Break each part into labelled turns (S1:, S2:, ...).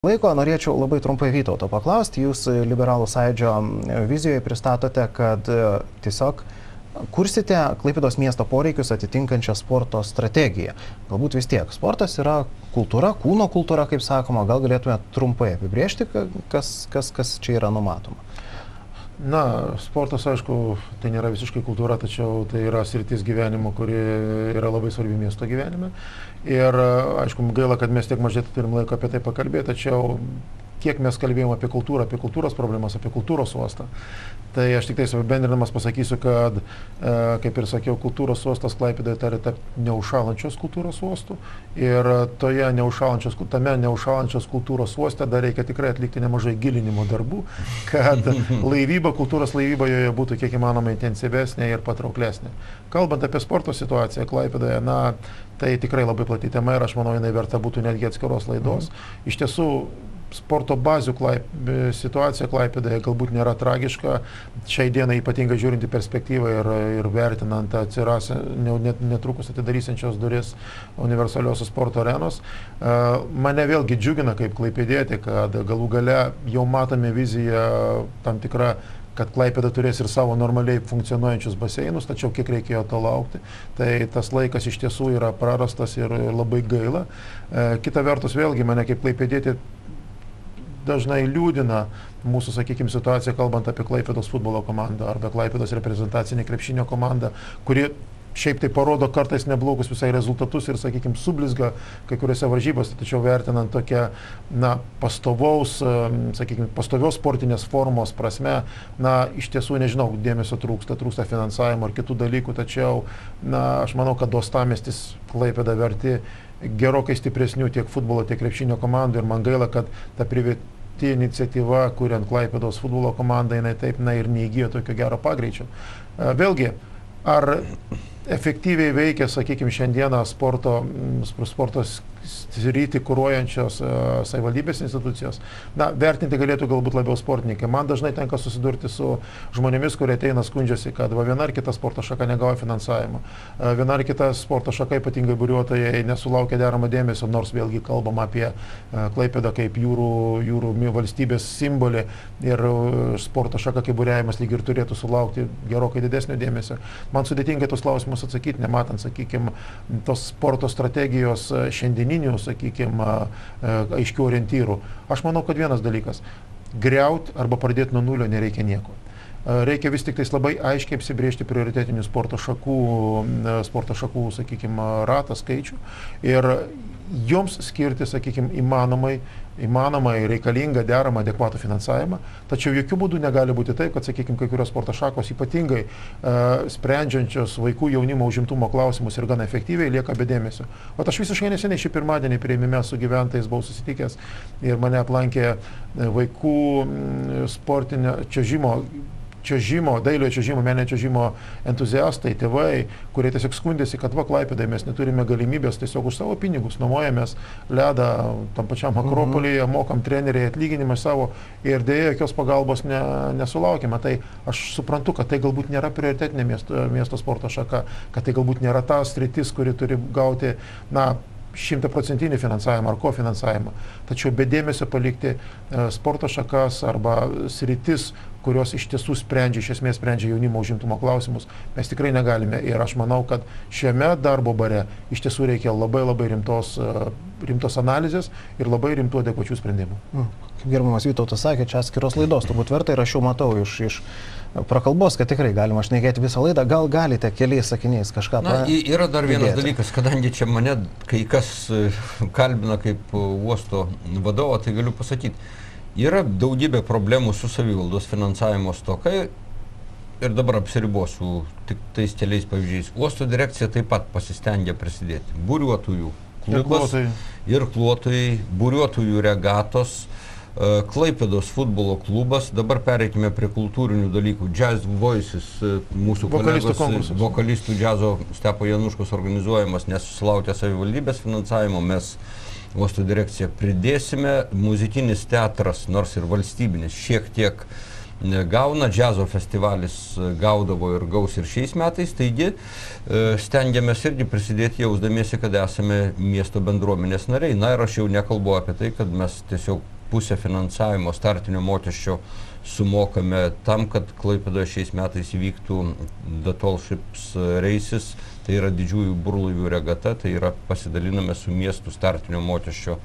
S1: Laiko norėčiau labai trumpai Vytauto paklausti. Jūs Liberalų sąjūdžio vizijoje pristatote, kad tiesiog kursite Klaipėdos miesto poreikius atitinkančią sporto strategiją. Galbūt vis tiek sportas yra kultūra, kūno kultūra, kaip sakoma. Gal galėtume trumpai apibrėžti, kas čia yra numatoma?
S2: Na, sportas, aišku, tai nėra visiškai kultūra, tačiau tai yra sritis gyvenimo, kuri yra labai svarbi miesto gyvenime. Ir, aišku, gaila, kad mes tiek mažai turim laiko apie tai pakalbėti, tačiau kiek mes kalbėjome apie kultūrą, apie kultūros problemas, apie kultūros uostą. Tai aš tik tai bendrinamas pasakysiu, kad, kaip ir sakiau, kultūros uostas Klaipėdoje turi tapti neužšąlančios kultūros uostų. Ir tame neužšąlančios kultūros uoste dar reikia tikrai atlikti nemažai gilinimo darbų, kad kultūros laivyba joje būtų kiek įmanoma intensyvesnė ir patrauklesnė. Kalbant apie sporto situaciją Klaipėdoje, tai tikrai labai plati tema ir aš manau, jinai verta būtų netgi atskiros laidos. Iš tiesų, sporto bazių situacija Klaipėdoje galbūt nėra tragiška. Šiai dienai ypatingai žiūrint į perspektyvą ir vertinant netrukus atidarysiančios duris universaliosios sporto arenos. Mane vėlgi džiugina kaip klaipėdietį, kad galų gale jau matome viziją tam tikrą, kad Klaipėda turės ir savo normaliai funkcionuojančius baseinus, tačiau kiek reikėjo to laukti. Tai tas laikas iš tiesų yra prarastas ir labai gaila. Kita vertus vėlgi mane kaip klaipėdietį dažnai liūdina mūsų, sakykime, situacija, kalbant apie Klaipėdos futbolo komandą arba Klaipėdos reprezentacinį krepšinio komandą, kuri šiaip tai parodo kartais neblogus visai rezultatus ir, sakykime, sublizga kai kuriuose varžybose, tačiau vertinant tokią, pastovios sportinės formos prasme, iš tiesų, nežinau, dėmesio trūksta finansavimo ar kitų dalykų, tačiau, aš manau, kad uostamiestis Klaipėda verti gerokai stipresnių tiek futbolo, tiek krepšinio komandų ir man gaila, kad ta privati iniciatyva, kuriant Klaipėdos futbolo komandą, jinai taip ir neįgijo tokio gero pagreičio. Vėlgi, ar efektyviai veikia, sakykime, šiandieną sporto sritį kuruojančios savivaldybės institucijos. Vertinti galėtų galbūt labiau sportininkai. Man dažnai tenka susidurti su žmonėmis, kurie ateina skundžiasi, kad viena ar kita sporto šaka negavo finansavimo. Viena ar kita sporto šaka, ypatingai buriuotojai, nesulaukia deramo dėmesio, nors vėlgi kalbam apie Klaipėdą kaip jūrų valstybės simbolį ir sporto šaka kaip buriavimas lyg ir turėtų sulaukti gerokai didesnio dėmesio. Man sudėtingai tos klausimus atsakyti, nematant, sakykime, tos sporto strategijos šiandieninių, sakykime, aiškių orientyrų. Aš manau, kad vienas dalykas - griauti arba pradėti nuo nulio nereikia nieko. Reikia vis tik tais labai aiškiai apsibriežti prioritetinių sporto šakų, sakykime, ratą, skaičių ir joms skirti, sakykime, įmanomai reikalingą, deramą, adekvatų finansavimą. Tačiau jokių būdų negali būti taip, kad, sakykime, kai kurios sporto šakos ypatingai sprendžiančios vaikų jaunimo užimtumo klausimus ir gana efektyviai lieka be dėmesio. O aš visiškai neseniai šį pirmadienį priėmime su gyventojais buvau susitikęs ir mane aplankė vaikų sportinio dailiojo čiuožimo, meninio čiuožimo entuziastai, tėvai, kurie tiesiog skundėsi, kad Klaipėdoje mes neturime galimybės tiesiog už savo pinigus, nuomojamės ledą tam pačiam Akropolyje, mokam treneriai atlyginimą savo ir dėja jokios pagalbos nesulaukime. Tai aš suprantu, kad tai galbūt nėra prioritetinė miesto sporto šaka, kad tai galbūt nėra ta sritis, kuri turi gauti 100% finansavimą ar kofinansavimą. Tačiau be dėmesio palikti sporto šakas arba sritis, kurios iš tiesų iš esmės sprendžia jaunimo užimtumo klausimus, mes tikrai negalime. Ir aš manau, kad šiame darbo bare iš tiesų reikia labai rimtos analizės ir labai rimtų adekvačių sprendimų.
S1: Gerbiamas Vytautas sakė, čia atskiros laidos turbūt verta ir aš jau matau iš prakalbos, kad tikrai galima šnekėti visą laidą. Gal galite keliais sakiniais kažką pridėti?
S3: Yra dar vienas dalykas, kadangi čia mane kai kas kalbina kaip uosto vadovo, tai galiu pasakyti, yra daugybė problemų su savivaldos finansavimo stoka ir dabar apsiribosiu tik tais keliais pavyzdžiais. Uosto direkcija taip pat pasistengė prisidėti. Buriuotojų klubas, irkluotojai, buriuotojų regatos, Klaipėdos futbolo klubas, dabar pereikime prie kultūrinių dalykų. Jazz Voices, mūsų kolegos vokalistų džiazo Stepo Januškos organizuojamas, nesusilaukė savivaldybės finansavimo, mes uosto direkciją pridėsime. Muzikinis teatras, nors ir valstybinis, šiek tiek gauna, džiazo festivalis gaudavo ir gaus ir šiais metais, taigi stengiamės irgi prisidėti jausdamiesi, kad esame miesto bendruomenės nariai. Na ir aš jau nekalbu apie tai, kad mes tiesiog pusę finansavimo startinio mokesčio sumokame tam, kad Klaipėdoje šiais metais įvyktų The Tall Ships Races, tai yra didžiųjų burlaivių regata, tai yra pasidaliname su miestų startinio mokesčio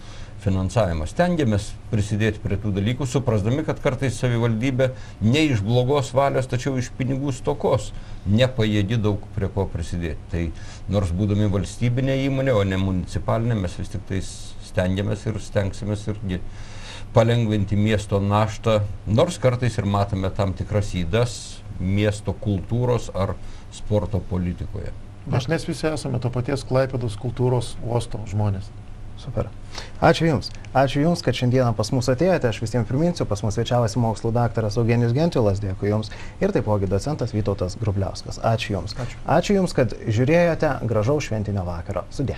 S3: finansavimas. Stengiamės prisidėti prie tų dalykų, suprasdami, kad kartais savivaldybė ne iš blogos valios, tačiau iš pinigų stokos nepajėgi daug prie ko prisidėti. Tai nors būdami valstybinė įmonė, o ne municipalinė, mes vis tik tai stengiamės ir stengsimės irgi palengvinti miesto naštą, nors kartais ir matome tam tikras ydas miesto kultūros ar sporto politikoje.
S2: Mes visi esame to paties Klaipėdos kultūros uosto žmonės.
S1: Super. Ačiū Jums. Ačiū Jums, kad šiandieną pas mus atėjote. Aš visiems priminsiu, pas mus svečiavosi mokslų daktaras Eugenijus Gentvilas, dėkui Jums, ir taipogi docentas Vytautas Grubliauskas. Ačiū Jums. Ačiū Jums, kad žiūrėjote. Gražaus šventinio vakaro. Sudie.